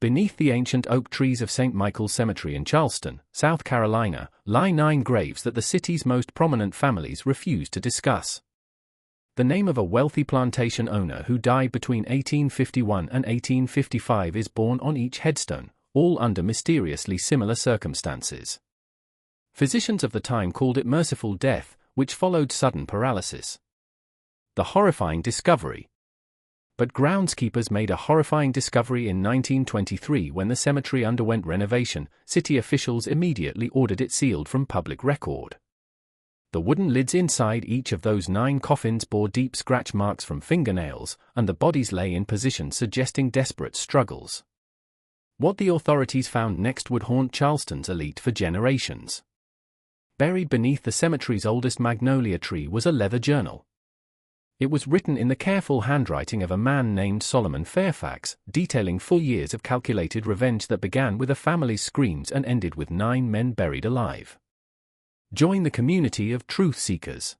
Beneath the ancient oak trees of St. Michael's Cemetery in Charleston, South Carolina, lie 9 graves that the city's most prominent families refuse to discuss. The name of a wealthy plantation owner who died between 1851 and 1855 is borne on each headstone, all under mysteriously similar circumstances. Physicians of the time called it merciful death, which followed sudden paralysis. The horrifying discovery. But groundskeepers made a horrifying discovery in 1923 when the cemetery underwent renovation. City officials immediately ordered it sealed from public record. The wooden lids inside each of those 9 coffins bore deep scratch marks from fingernails, and the bodies lay in positions suggesting desperate struggles. What the authorities found next would haunt Charleston's elite for generations. Buried beneath the cemetery's oldest magnolia tree was a leather journal. It was written in the careful handwriting of a man named Solomon Fairfax, detailing full years of calculated revenge that began with a family's screams and ended with 9 men buried alive. Join the community of truth seekers.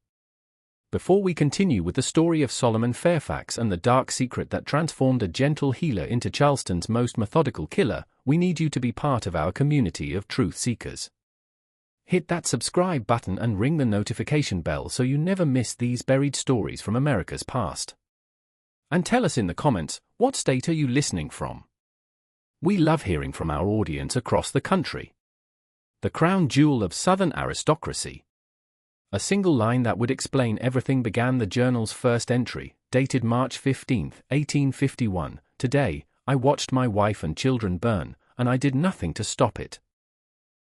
Before we continue with the story of Solomon Fairfax and the dark secret that transformed a gentle healer into Charleston's most methodical killer, we need you to be part of our community of truth seekers. Hit that subscribe button and ring the notification bell so you never miss these buried stories from America's past. And tell us in the comments, what state are you listening from? We love hearing from our audience across the country. The crown jewel of Southern aristocracy. A single line that would explain everything began the journal's first entry, dated March 15, 1851. Today, I watched my wife and children burn, and I did nothing to stop it.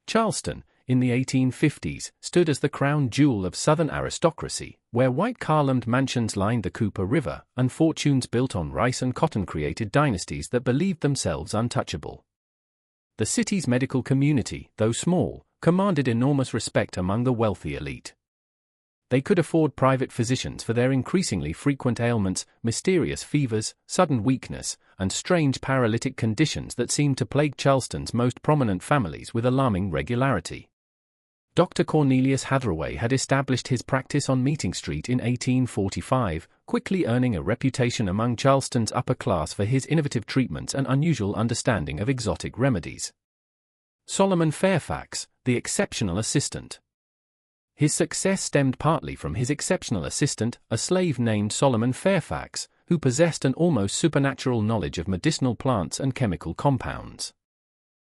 Charleston, in the 1850s, stood as the crown jewel of Southern aristocracy, where white columned mansions lined the Cooper River, and fortunes built on rice and cotton created dynasties that believed themselves untouchable. The city's medical community, though small, commanded enormous respect among the wealthy elite. They could afford private physicians for their increasingly frequent ailments, mysterious fevers, sudden weakness, and strange paralytic conditions that seemed to plague Charleston's most prominent families with alarming regularity. Dr. Cornelius Hathaway had established his practice on Meeting Street in 1845, quickly earning a reputation among Charleston's upper class for his innovative treatments and unusual understanding of exotic remedies. Solomon Fairfax, the exceptional assistant. His success stemmed partly from his exceptional assistant, a slave named Solomon Fairfax, who possessed an almost supernatural knowledge of medicinal plants and chemical compounds.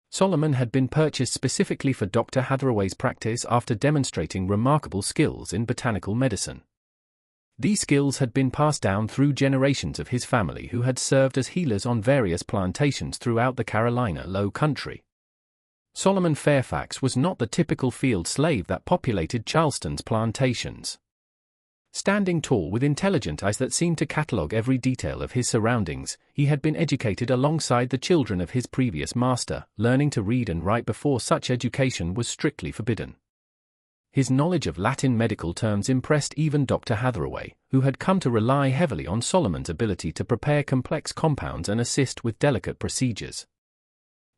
Solomon had been purchased specifically for Dr. Hathaway's practice after demonstrating remarkable skills in botanical medicine. These skills had been passed down through generations of his family who had served as healers on various plantations throughout the Carolina Low Country. Solomon Fairfax was not the typical field slave that populated Charleston's plantations. Standing tall with intelligent eyes that seemed to catalogue every detail of his surroundings, he had been educated alongside the children of his previous master, learning to read and write before such education was strictly forbidden. His knowledge of Latin medical terms impressed even Dr. Hathaway, who had come to rely heavily on Solomon's ability to prepare complex compounds and assist with delicate procedures.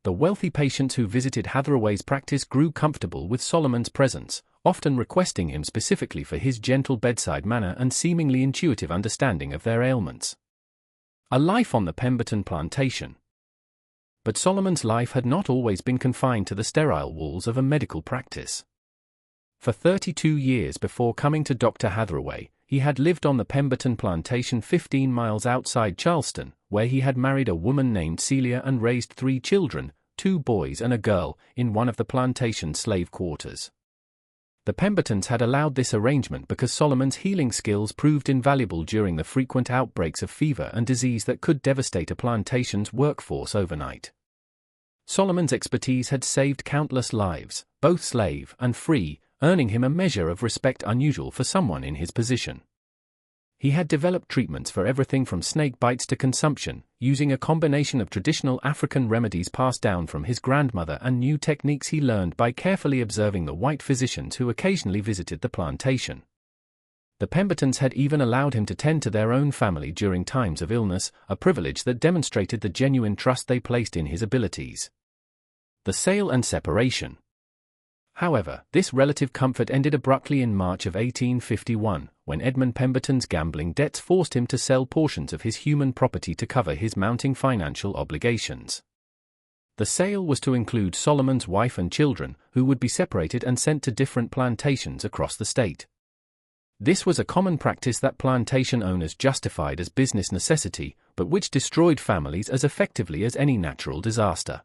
The wealthy patients who visited Hathaway's practice grew comfortable with Solomon's presence, often requesting him specifically for his gentle bedside manner and seemingly intuitive understanding of their ailments. A life on the Pemberton plantation. But Solomon's life had not always been confined to the sterile walls of a medical practice. For 32 years before coming to Dr. Hathaway, he had lived on the Pemberton plantation 15 miles outside Charleston, where he had married a woman named Celia and raised 3 children, 2 boys and a girl, in one of the plantation's slave quarters. The Pembertons had allowed this arrangement because Solomon's healing skills proved invaluable during the frequent outbreaks of fever and disease that could devastate a plantation's workforce overnight. Solomon's expertise had saved countless lives, both slave and free, earning him a measure of respect unusual for someone in his position. He had developed treatments for everything from snake bites to consumption, using a combination of traditional African remedies passed down from his grandmother and new techniques he learned by carefully observing the white physicians who occasionally visited the plantation. The Pembertons had even allowed him to tend to their own family during times of illness, a privilege that demonstrated the genuine trust they placed in his abilities. The sale and separation. However, this relative comfort ended abruptly in March of 1851, when Edmund Pemberton's gambling debts forced him to sell portions of his human property to cover his mounting financial obligations. The sale was to include Solomon's wife and children, who would be separated and sent to different plantations across the state. This was a common practice that plantation owners justified as business necessity, but which destroyed families as effectively as any natural disaster.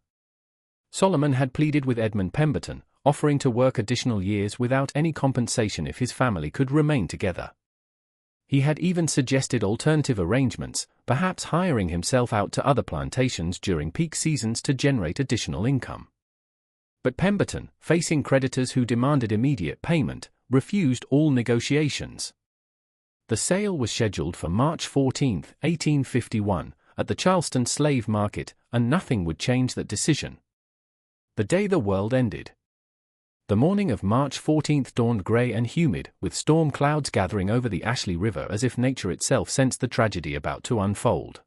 Solomon had pleaded with Edmund Pemberton, offering to work additional years without any compensation if his family could remain together. He had even suggested alternative arrangements, perhaps hiring himself out to other plantations during peak seasons to generate additional income. But Pemberton, facing creditors who demanded immediate payment, refused all negotiations. The sale was scheduled for March 14, 1851, at the Charleston slave market, and nothing would change that decision. The day the world ended. The morning of March 14 dawned grey and humid, with storm clouds gathering over the Ashley River as if nature itself sensed the tragedy about to unfold.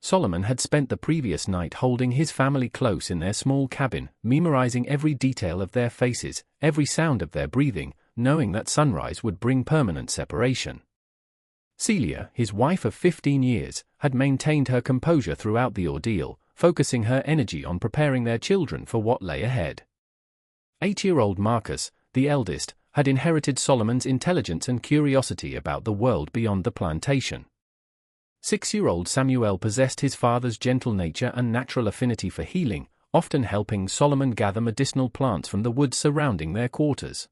Solomon had spent the previous night holding his family close in their small cabin, memorizing every detail of their faces, every sound of their breathing, knowing that sunrise would bring permanent separation. Celia, his wife of 15 years, had maintained her composure throughout the ordeal, focusing her energy on preparing their children for what lay ahead. 8-year-old Marcus, the eldest, had inherited Solomon's intelligence and curiosity about the world beyond the plantation. 6-year-old Samuel possessed his father's gentle nature and natural affinity for healing, often helping Solomon gather medicinal plants from the woods surrounding their quarters.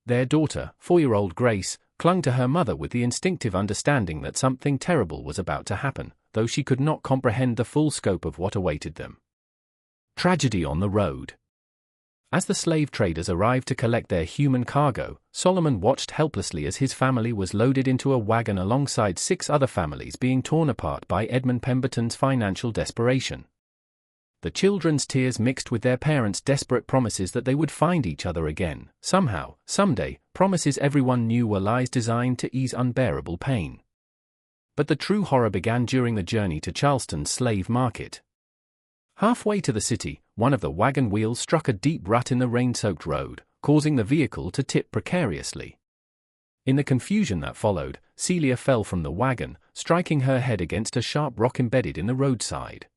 Their daughter, 4-year-old Grace, clung to her mother with the instinctive understanding that something terrible was about to happen, though she could not comprehend the full scope of what awaited them. Tragedy on the road. As the slave traders arrived to collect their human cargo, Solomon watched helplessly as his family was loaded into a wagon alongside 6 other families being torn apart by Edmund Pemberton's financial desperation. The children's tears mixed with their parents' desperate promises that they would find each other again, somehow, someday, promises everyone knew were lies designed to ease unbearable pain. But the true horror began during the journey to Charleston's slave market. Halfway to the city, one of the wagon wheels struck a deep rut in the rain-soaked road, causing the vehicle to tip precariously. In the confusion that followed, Celia fell from the wagon, striking her head against a sharp rock embedded in the roadside.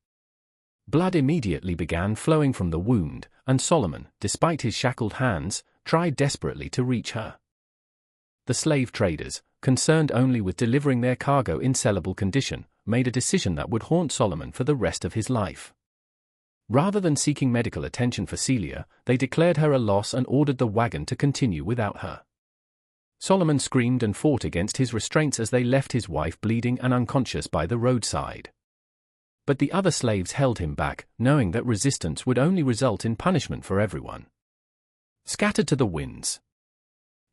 Blood immediately began flowing from the wound, and Solomon, despite his shackled hands, tried desperately to reach her. The slave traders, concerned only with delivering their cargo in sellable condition, made a decision that would haunt Solomon for the rest of his life. Rather than seeking medical attention for Celia, they declared her a loss and ordered the wagon to continue without her. Solomon screamed and fought against his restraints as they left his wife bleeding and unconscious by the roadside. But the other slaves held him back, knowing that resistance would only result in punishment for everyone. Scattered to the winds.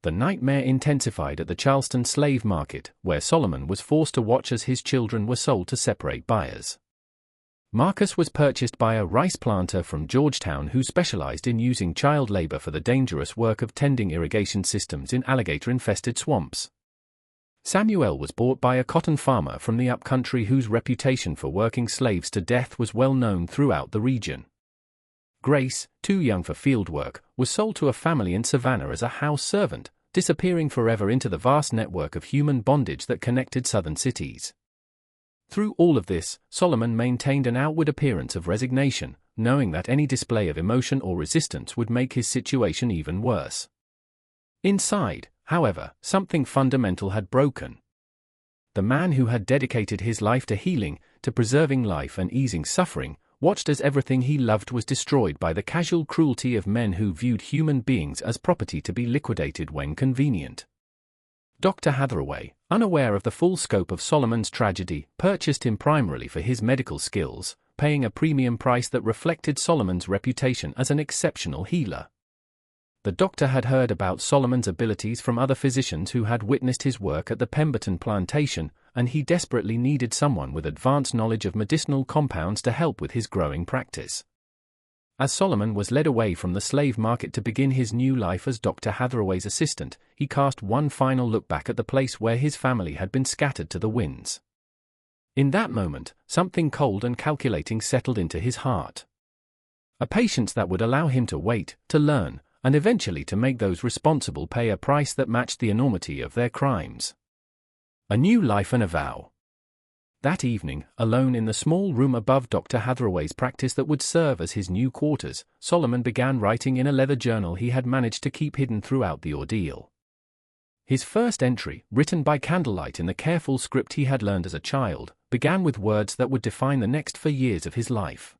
The nightmare intensified at the Charleston slave market, where Solomon was forced to watch as his children were sold to separate buyers. Marcus was purchased by a rice planter from Georgetown who specialized in using child labor for the dangerous work of tending irrigation systems in alligator-infested swamps. Samuel was bought by a cotton farmer from the upcountry whose reputation for working slaves to death was well known throughout the region. Grace, too young for field work, was sold to a family in Savannah as a house servant, disappearing forever into the vast network of human bondage that connected southern cities. Through all of this, Solomon maintained an outward appearance of resignation, knowing that any display of emotion or resistance would make his situation even worse. Inside, however, something fundamental had broken. The man who had dedicated his life to healing, to preserving life and easing suffering, watched as everything he loved was destroyed by the casual cruelty of men who viewed human beings as property to be liquidated when convenient. Dr. Hathaway, unaware of the full scope of Solomon's tragedy, purchased him primarily for his medical skills, paying a premium price that reflected Solomon's reputation as an exceptional healer. The doctor had heard about Solomon's abilities from other physicians who had witnessed his work at the Pemberton plantation, and he desperately needed someone with advanced knowledge of medicinal compounds to help with his growing practice. As Solomon was led away from the slave market to begin his new life as Dr. Hathaway's assistant, he cast one final look back at the place where his family had been scattered to the winds. In that moment, something cold and calculating settled into his heart. A patience that would allow him to wait, to learn, and eventually to make those responsible pay a price that matched the enormity of their crimes. A new life and a vow. That evening, alone in the small room above Dr. Hathaway's practice that would serve as his new quarters, Solomon began writing in a leather journal he had managed to keep hidden throughout the ordeal. His first entry, written by candlelight in the careful script he had learned as a child, began with words that would define the next 4 years of his life.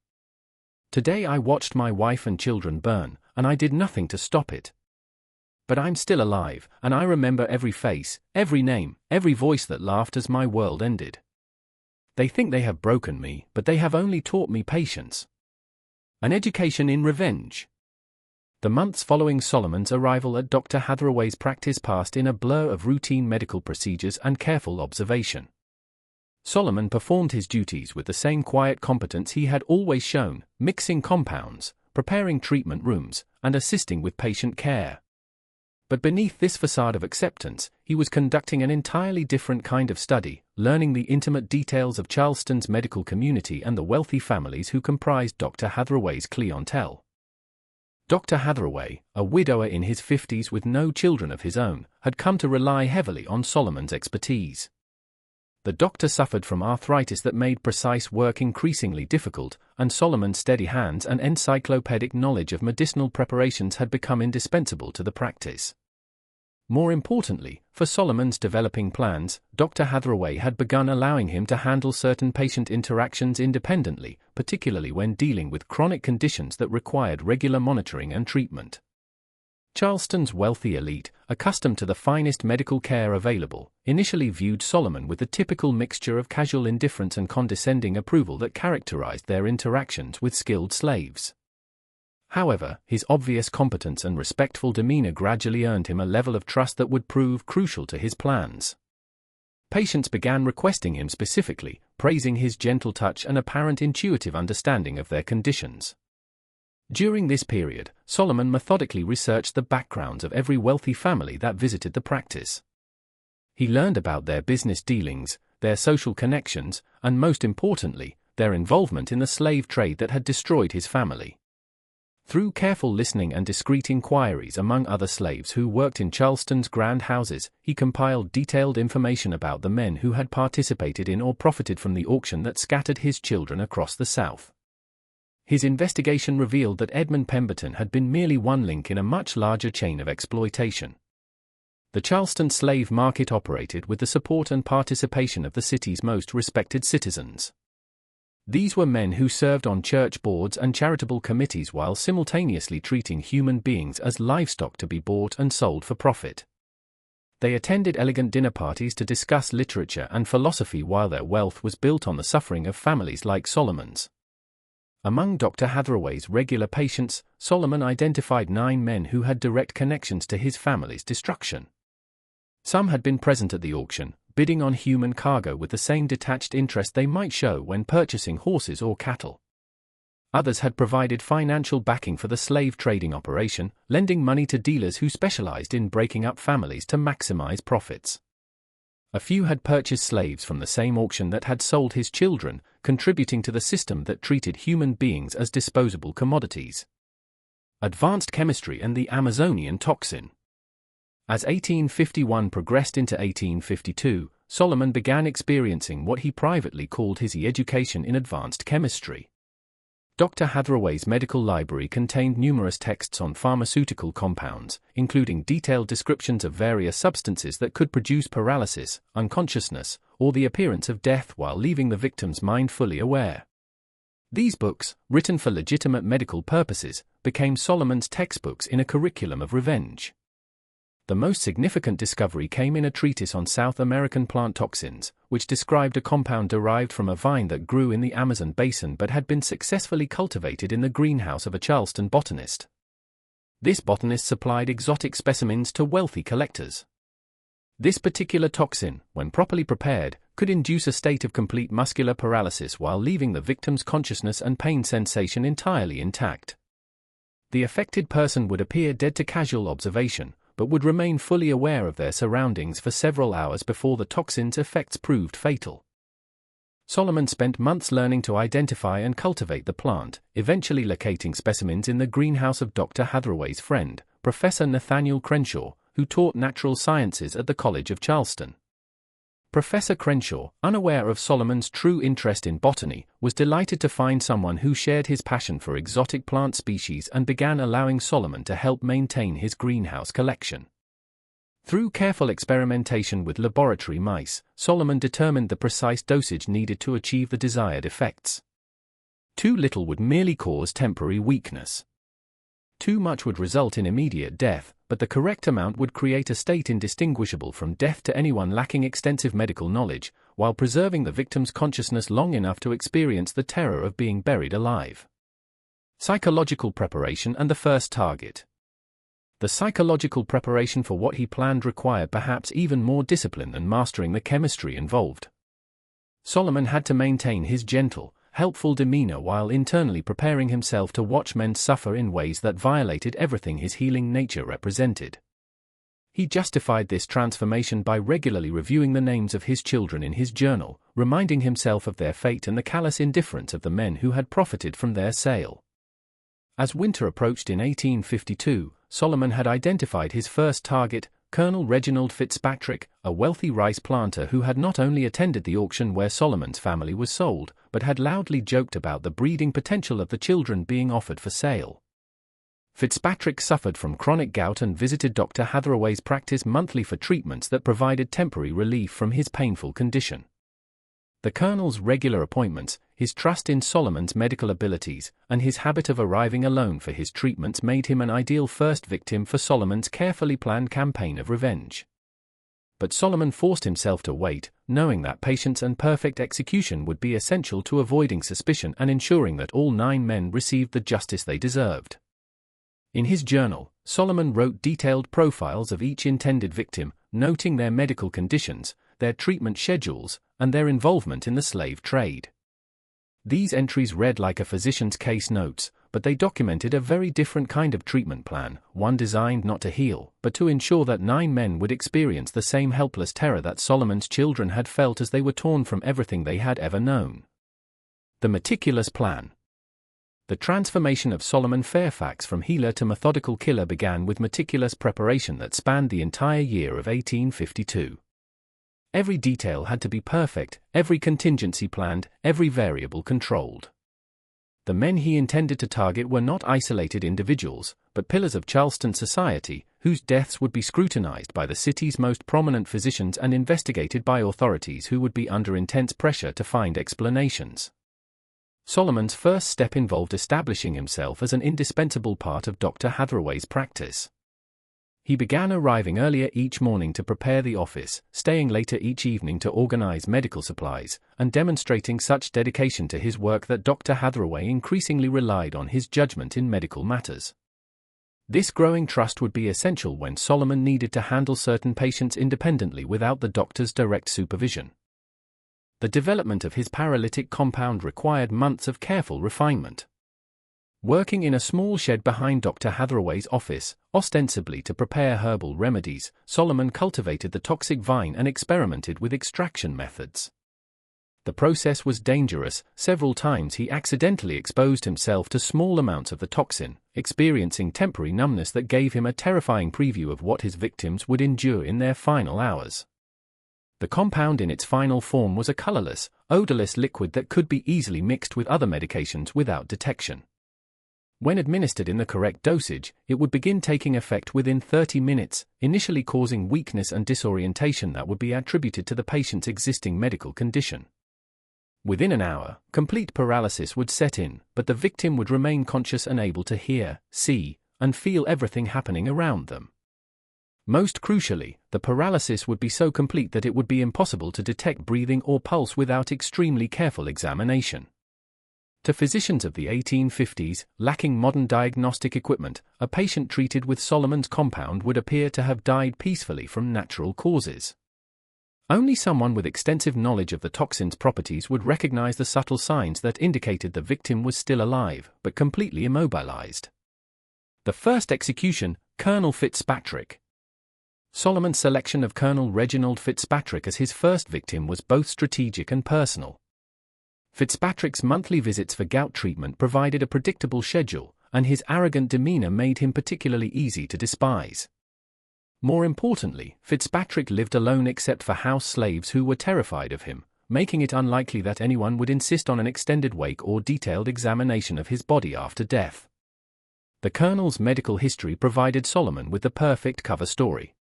Today I watched my wife and children burn, and I did nothing to stop it. But I'm still alive, and I remember every face, every name, every voice that laughed as my world ended. They think they have broken me, but they have only taught me patience. An education in revenge. The months following Solomon's arrival at Dr. Hathaway's practice passed in a blur of routine medical procedures and careful observation. Solomon performed his duties with the same quiet competence he had always shown, mixing compounds, preparing treatment rooms, and assisting with patient care. But beneath this facade of acceptance, he was conducting an entirely different kind of study, learning the intimate details of Charleston's medical community and the wealthy families who comprised Dr. Hathaway's clientele. Dr. Hathaway, a widower in his 50s with no children of his own, had come to rely heavily on Solomon's expertise. The doctor suffered from arthritis that made precise work increasingly difficult, and Solomon's steady hands and encyclopedic knowledge of medicinal preparations had become indispensable to the practice. More importantly, for Solomon's developing plans, Dr. Hathaway had begun allowing him to handle certain patient interactions independently, particularly when dealing with chronic conditions that required regular monitoring and treatment. Charleston's wealthy elite, accustomed to the finest medical care available, initially viewed Solomon with the typical mixture of casual indifference and condescending approval that characterized their interactions with skilled slaves. However, his obvious competence and respectful demeanor gradually earned him a level of trust that would prove crucial to his plans. Patients began requesting him specifically, praising his gentle touch and apparent intuitive understanding of their conditions. During this period, Solomon methodically researched the backgrounds of every wealthy family that visited the practice. He learned about their business dealings, their social connections, and most importantly, their involvement in the slave trade that had destroyed his family. Through careful listening and discreet inquiries among other slaves who worked in Charleston's grand houses, he compiled detailed information about the men who had participated in or profited from the auction that scattered his children across the South. His investigation revealed that Edmund Pemberton had been merely one link in a much larger chain of exploitation. The Charleston slave market operated with the support and participation of the city's most respected citizens. These were men who served on church boards and charitable committees while simultaneously treating human beings as livestock to be bought and sold for profit. They attended elegant dinner parties to discuss literature and philosophy while their wealth was built on the suffering of families like Solomon's. Among Dr. Hathaway's regular patients, Solomon identified 9 men who had direct connections to his family's destruction. Some had been present at the auction, bidding on human cargo with the same detached interest they might show when purchasing horses or cattle. Others had provided financial backing for the slave trading operation, lending money to dealers who specialized in breaking up families to maximize profits. A few had purchased slaves from the same auction that had sold his children, contributing to the system that treated human beings as disposable commodities. Advanced chemistry and the Amazonian toxin. As 1851 progressed into 1852, Solomon began experiencing what he privately called his education in advanced chemistry. Dr. Hathaway's medical library contained numerous texts on pharmaceutical compounds, including detailed descriptions of various substances that could produce paralysis, unconsciousness, or the appearance of death while leaving the victim's mind fully aware. These books, written for legitimate medical purposes, became Solomon's textbooks in a curriculum of revenge. The most significant discovery came in a treatise on South American plant toxins, which described a compound derived from a vine that grew in the Amazon basin but had been successfully cultivated in the greenhouse of a Charleston botanist. This botanist supplied exotic specimens to wealthy collectors. This particular toxin, when properly prepared, could induce a state of complete muscular paralysis while leaving the victim's consciousness and pain sensation entirely intact. The affected person would appear dead to casual observation, but would remain fully aware of their surroundings for several hours before the toxin's effects proved fatal. Solomon spent months learning to identify and cultivate the plant, eventually locating specimens in the greenhouse of Dr. Hathaway's friend, Professor Nathaniel Crenshaw, who taught natural sciences at the College of Charleston. Professor Crenshaw, unaware of Solomon's true interest in botany, was delighted to find someone who shared his passion for exotic plant species and began allowing Solomon to help maintain his greenhouse collection. Through careful experimentation with laboratory mice, Solomon determined the precise dosage needed to achieve the desired effects. Too little would merely cause temporary weakness. Too much would result in immediate death, but the correct amount would create a state indistinguishable from death to anyone lacking extensive medical knowledge, while preserving the victim's consciousness long enough to experience the terror of being buried alive. Psychological preparation and the first target. The psychological preparation for what he planned required perhaps even more discipline than mastering the chemistry involved. Solomon had to maintain his gentle, helpful demeanor while internally preparing himself to watch men suffer in ways that violated everything his healing nature represented. He justified this transformation by regularly reviewing the names of his children in his journal, reminding himself of their fate and the callous indifference of the men who had profited from their sale. As winter approached in 1852, Solomon had identified his first target, Colonel Reginald Fitzpatrick, a wealthy rice planter who had not only attended the auction where Solomon's family was sold, but had loudly joked about the breeding potential of the children being offered for sale. Fitzpatrick suffered from chronic gout and visited Dr. Hathaway's practice monthly for treatments that provided temporary relief from his painful condition. The Colonel's regular appointments, his trust in Solomon's medical abilities, and his habit of arriving alone for his treatments made him an ideal first victim for Solomon's carefully planned campaign of revenge. But Solomon forced himself to wait, knowing that patience and perfect execution would be essential to avoiding suspicion and ensuring that all 9 men received the justice they deserved. In his journal, Solomon wrote detailed profiles of each intended victim, noting their medical conditions, their treatment schedules, and their involvement in the slave trade. These entries read like a physician's case notes, but they documented a very different kind of treatment plan, one designed not to heal, but to ensure that 9 men would experience the same helpless terror that Solomon's children had felt as they were torn from everything they had ever known. The meticulous plan. The transformation of Solomon Fairfax from healer to methodical killer began with meticulous preparation that spanned the entire year of 1852. Every detail had to be perfect, every contingency planned, every variable controlled. The men he intended to target were not isolated individuals, but pillars of Charleston society, whose deaths would be scrutinized by the city's most prominent physicians and investigated by authorities who would be under intense pressure to find explanations. Solomon's first step involved establishing himself as an indispensable part of Dr. Hathaway's practice. He began arriving earlier each morning to prepare the office, staying later each evening to organize medical supplies, and demonstrating such dedication to his work that Dr. Hathaway increasingly relied on his judgment in medical matters. This growing trust would be essential when Solomon needed to handle certain patients independently without the doctor's direct supervision. The development of his paralytic compound required months of careful refinement. Working in a small shed behind Dr. Hathaway's office, ostensibly to prepare herbal remedies, Solomon cultivated the toxic vine and experimented with extraction methods. The process was dangerous. Several times he accidentally exposed himself to small amounts of the toxin, experiencing temporary numbness that gave him a terrifying preview of what his victims would endure in their final hours. The compound in its final form was a colorless, odorless liquid that could be easily mixed with other medications without detection. When administered in the correct dosage, it would begin taking effect within 30 minutes, initially causing weakness and disorientation that would be attributed to the patient's existing medical condition. Within an hour, complete paralysis would set in, but the victim would remain conscious and able to hear, see, and feel everything happening around them. Most crucially, the paralysis would be so complete that it would be impossible to detect breathing or pulse without extremely careful examination. To physicians of the 1850s, lacking modern diagnostic equipment, a patient treated with Solomon's compound would appear to have died peacefully from natural causes. Only someone with extensive knowledge of the toxin's properties would recognize the subtle signs that indicated the victim was still alive, but completely immobilized. The first execution, Colonel Fitzpatrick. Solomon's selection of Colonel Reginald Fitzpatrick as his first victim was both strategic and personal. Fitzpatrick's monthly visits for gout treatment provided a predictable schedule, and his arrogant demeanor made him particularly easy to despise. More importantly, Fitzpatrick lived alone except for house slaves who were terrified of him, making it unlikely that anyone would insist on an extended wake or detailed examination of his body after death. The Colonel's medical history provided Solomon with the perfect cover story.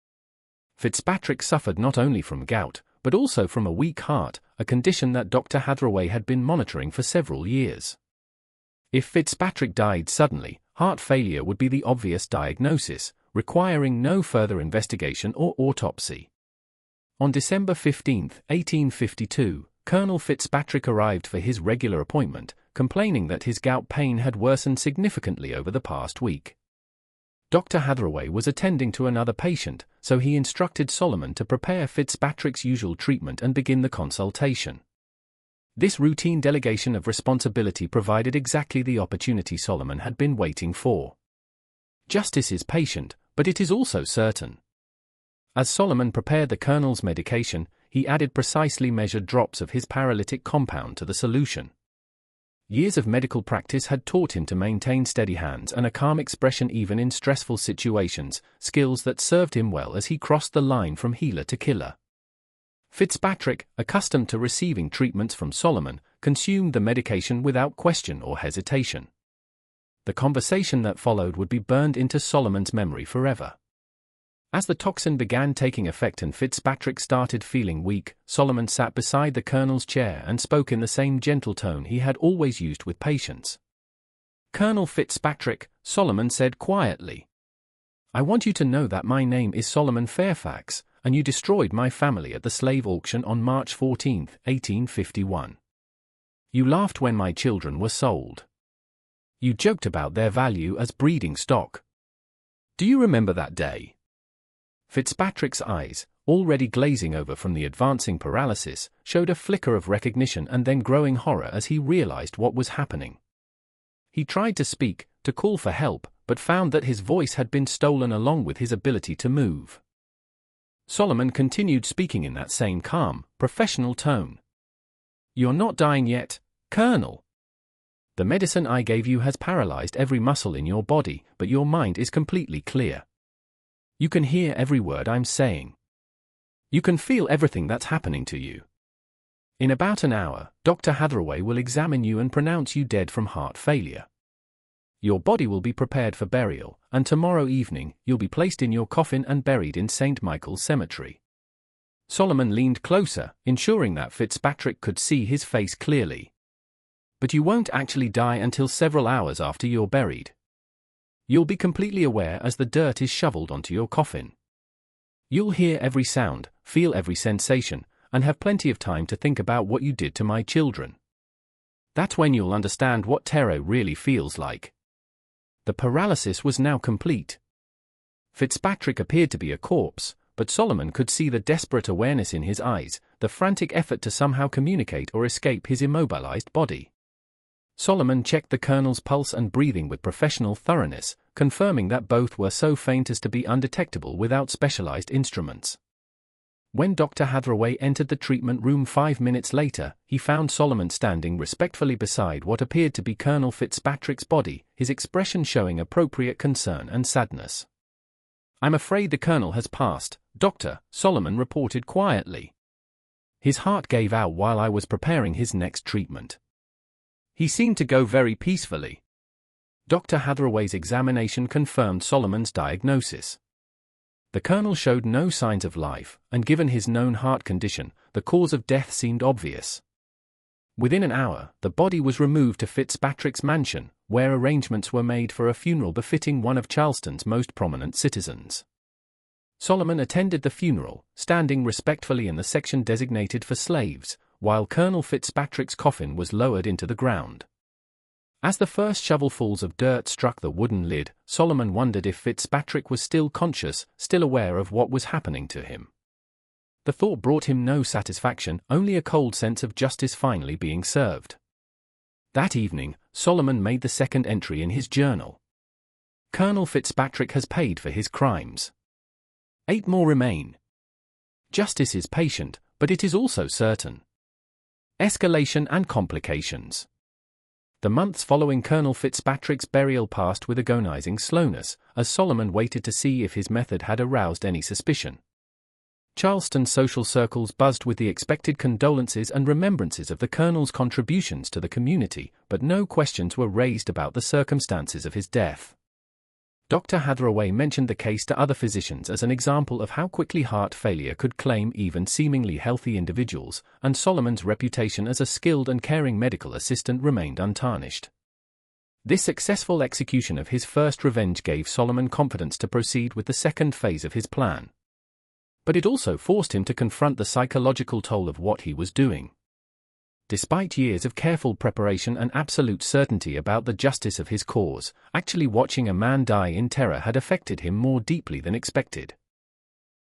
Fitzpatrick suffered not only from gout, but also from a weak heart, a condition that Dr. Hathaway had been monitoring for several years. If Fitzpatrick died suddenly, heart failure would be the obvious diagnosis, requiring no further investigation or autopsy. On December 15, 1852, Colonel Fitzpatrick arrived for his regular appointment, complaining that his gout pain had worsened significantly over the past week. Dr. Hathaway was attending to another patient, so he instructed Solomon to prepare Fitzpatrick's usual treatment and begin the consultation. This routine delegation of responsibility provided exactly the opportunity Solomon had been waiting for. Justice is patient, but it is also certain. As Solomon prepared the Colonel's medication, he added precisely measured drops of his paralytic compound to the solution. Years of medical practice had taught him to maintain steady hands and a calm expression even in stressful situations, skills that served him well as he crossed the line from healer to killer. Fitzpatrick, accustomed to receiving treatments from Solomon, consumed the medication without question or hesitation. The conversation that followed would be burned into Solomon's memory forever. As the toxin began taking effect and Fitzpatrick started feeling weak, Solomon sat beside the Colonel's chair and spoke in the same gentle tone he had always used with patients. "Colonel Fitzpatrick," Solomon said quietly, "I want you to know that my name is Solomon Fairfax, and you destroyed my family at the slave auction on March 14, 1851. You laughed when my children were sold. You joked about their value as breeding stock. Do you remember that day?" Fitzpatrick's eyes, already glazing over from the advancing paralysis, showed a flicker of recognition and then growing horror as he realized what was happening. He tried to speak, to call for help, but found that his voice had been stolen along with his ability to move. Solomon continued speaking in that same calm, professional tone. "You're not dying yet, Colonel. The medicine I gave you has paralyzed every muscle in your body, but your mind is completely clear. You can hear every word I'm saying. You can feel everything that's happening to you. In about an hour, Dr. Hathaway will examine you and pronounce you dead from heart failure. Your body will be prepared for burial, and tomorrow evening, you'll be placed in your coffin and buried in St. Michael's Cemetery." Solomon leaned closer, ensuring that Fitzpatrick could see his face clearly. "But you won't actually die until several hours after you're buried. You'll be completely aware as the dirt is shoveled onto your coffin. You'll hear every sound, feel every sensation, and have plenty of time to think about what you did to my children. That's when you'll understand what terror really feels like." The paralysis was now complete. Fitzpatrick appeared to be a corpse, but Solomon could see the desperate awareness in his eyes, the frantic effort to somehow communicate or escape his immobilized body. Solomon checked the Colonel's pulse and breathing with professional thoroughness, confirming that both were so faint as to be undetectable without specialized instruments. When Dr. Hathaway entered the treatment room 5 minutes later, he found Solomon standing respectfully beside what appeared to be Colonel Fitzpatrick's body, his expression showing appropriate concern and sadness. "I'm afraid the Colonel has passed, Doctor," Solomon reported quietly. "His heart gave out while I was preparing his next treatment. He seemed to go very peacefully." Dr. Hathaway's examination confirmed Solomon's diagnosis. The Colonel showed no signs of life, and given his known heart condition, the cause of death seemed obvious. Within an hour, the body was removed to Fitzpatrick's mansion, where arrangements were made for a funeral befitting one of Charleston's most prominent citizens. Solomon attended the funeral, standing respectfully in the section designated for slaves, while Colonel Fitzpatrick's coffin was lowered into the ground. As the first shovelfuls of dirt struck the wooden lid, Solomon wondered if Fitzpatrick was still conscious, still aware of what was happening to him. The thought brought him no satisfaction, only a cold sense of justice finally being served. That evening, Solomon made the second entry in his journal. "Colonel Fitzpatrick has paid for his crimes. 8 more remain. Justice is patient, but it is also certain. Escalation and complications. The months following Colonel Fitzpatrick's burial passed with agonizing slowness, as Solomon waited to see if his method had aroused any suspicion. Charleston social circles buzzed with the expected condolences and remembrances of the colonel's contributions to the community, but no questions were raised about the circumstances of his death. Dr. Hathaway mentioned the case to other physicians as an example of how quickly heart failure could claim even seemingly healthy individuals, and Solomon's reputation as a skilled and caring medical assistant remained untarnished. This successful execution of his first revenge gave Solomon confidence to proceed with the second phase of his plan. But it also forced him to confront the psychological toll of what he was doing. Despite years of careful preparation and absolute certainty about the justice of his cause, actually watching a man die in terror had affected him more deeply than expected.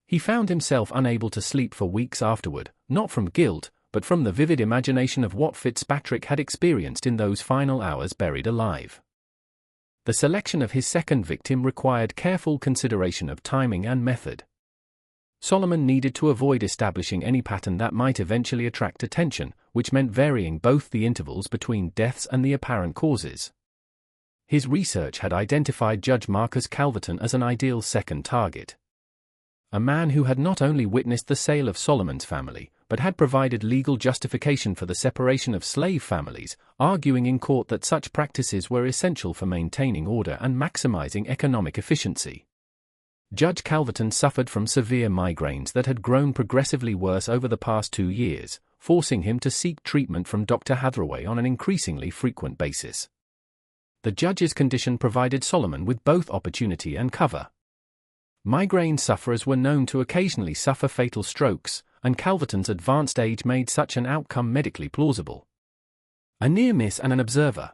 He found himself unable to sleep for weeks afterward, not from guilt, but from the vivid imagination of what Fitzpatrick had experienced in those final hours buried alive. The selection of his second victim required careful consideration of timing and method. Solomon needed to avoid establishing any pattern that might eventually attract attention, which meant varying both the intervals between deaths and the apparent causes. His research had identified Judge Marcus Calverton as an ideal second target. A man who had not only witnessed the sale of Solomon's family, but had provided legal justification for the separation of slave families, arguing in court that such practices were essential for maintaining order and maximizing economic efficiency. Judge Calverton suffered from severe migraines that had grown progressively worse over the past 2 years, forcing him to seek treatment from Dr. Hathaway on an increasingly frequent basis. The judge's condition provided Solomon with both opportunity and cover. Migraine sufferers were known to occasionally suffer fatal strokes, and Calverton's advanced age made such an outcome medically plausible. A near miss and an observer.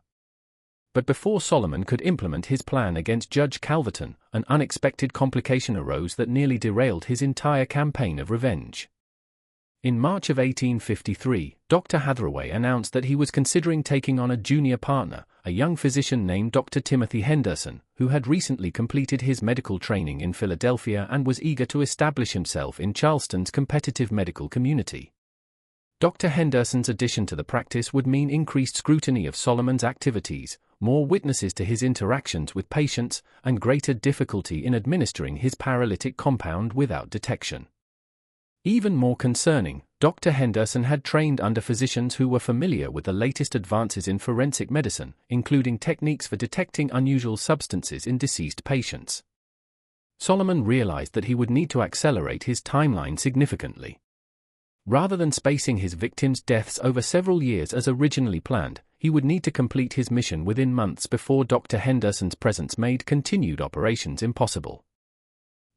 But before Solomon could implement his plan against Judge Calverton, an unexpected complication arose that nearly derailed his entire campaign of revenge. In March of 1853, Dr. Hathaway announced that he was considering taking on a junior partner, a young physician named Dr. Timothy Henderson, who had recently completed his medical training in Philadelphia and was eager to establish himself in Charleston's competitive medical community. Dr. Henderson's addition to the practice would mean increased scrutiny of Solomon's activities, more witnesses to his interactions with patients, and greater difficulty in administering his paralytic compound without detection. Even more concerning, Dr. Henderson had trained under physicians who were familiar with the latest advances in forensic medicine, including techniques for detecting unusual substances in deceased patients. Solomon realized that he would need to accelerate his timeline significantly. Rather than spacing his victims' deaths over several years as originally planned, he would need to complete his mission within months before Dr. Henderson's presence made continued operations impossible.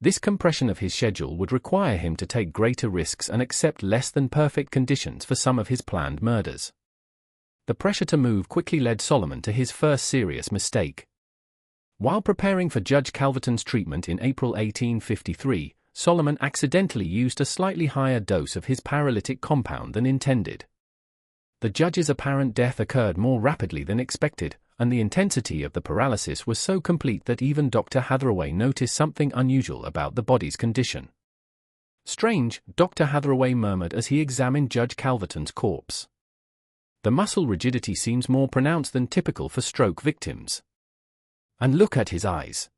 This compression of his schedule would require him to take greater risks and accept less than perfect conditions for some of his planned murders. The pressure to move quickly led Solomon to his first serious mistake. While preparing for Judge Calverton's treatment in April 1853, Solomon accidentally used a slightly higher dose of his paralytic compound than intended. The judge's apparent death occurred more rapidly than expected, and the intensity of the paralysis was so complete that even Dr. Hathaway noticed something unusual about the body's condition. "Strange," Dr. Hathaway murmured as he examined Judge Calverton's corpse. "The muscle rigidity seems more pronounced than typical for stroke victims. And look at his eyes.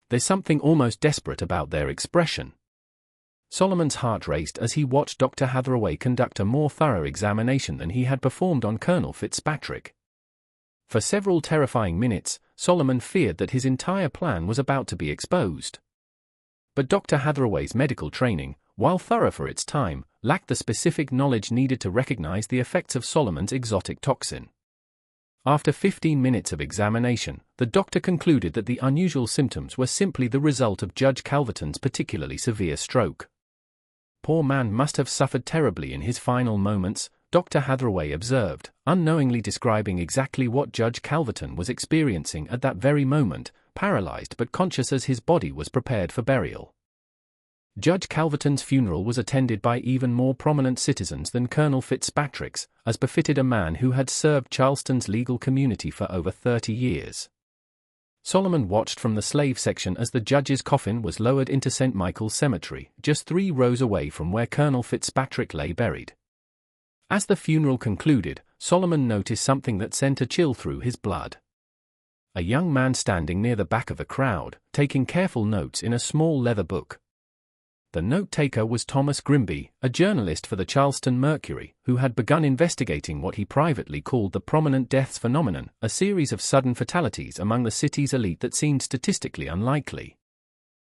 There's something almost desperate about their expression." Solomon's heart raced as he watched Dr. Hathaway conduct a more thorough examination than he had performed on Colonel Fitzpatrick. For several terrifying minutes, Solomon feared that his entire plan was about to be exposed. But Dr. Hathaway's medical training, while thorough for its time, lacked the specific knowledge needed to recognize the effects of Solomon's exotic toxin. After 15 minutes of examination, the doctor concluded that the unusual symptoms were simply the result of Judge Calverton's particularly severe stroke. "Poor man must have suffered terribly in his final moments," Dr. Hathaway observed, unknowingly describing exactly what Judge Calverton was experiencing at that very moment, paralyzed but conscious as his body was prepared for burial. Judge Calverton's funeral was attended by even more prominent citizens than Colonel Fitzpatrick's, as befitted a man who had served Charleston's legal community for over 30 years. Solomon watched from the slave section as the judge's coffin was lowered into St. Michael's Cemetery, just 3 rows away from where Colonel Fitzpatrick lay buried. As the funeral concluded, Solomon noticed something that sent a chill through his blood. A young man standing near the back of the crowd, taking careful notes in a small leather book. The note-taker was Thomas Grimby, a journalist for the Charleston Mercury, who had begun investigating what he privately called the prominent deaths phenomenon, a series of sudden fatalities among the city's elite that seemed statistically unlikely.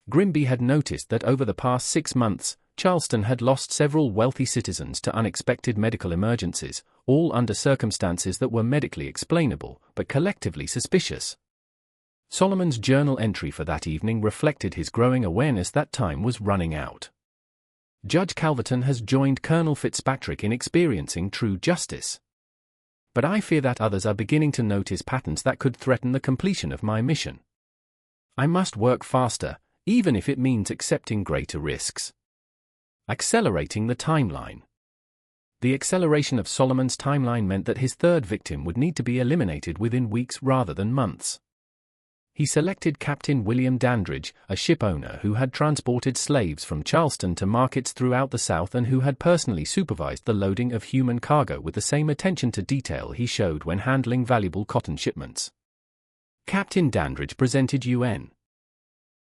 Grimby had noticed that over the past 6 months, Charleston had lost several wealthy citizens to unexpected medical emergencies, all under circumstances that were medically explainable, but collectively suspicious. Solomon's journal entry for that evening reflected his growing awareness that time was running out. Judge Calverton has joined Colonel Fitzpatrick in experiencing true justice. But I fear that others are beginning to notice patterns that could threaten the completion of my mission. I must work faster, even if it means accepting greater risks. Accelerating the timeline. The acceleration of Solomon's timeline meant that his third victim would need to be eliminated within weeks rather than months. He selected Captain William Dandridge, a ship owner who had transported slaves from Charleston to markets throughout the South and who had personally supervised the loading of human cargo with the same attention to detail he showed when handling valuable cotton shipments. Captain Dandridge presented UN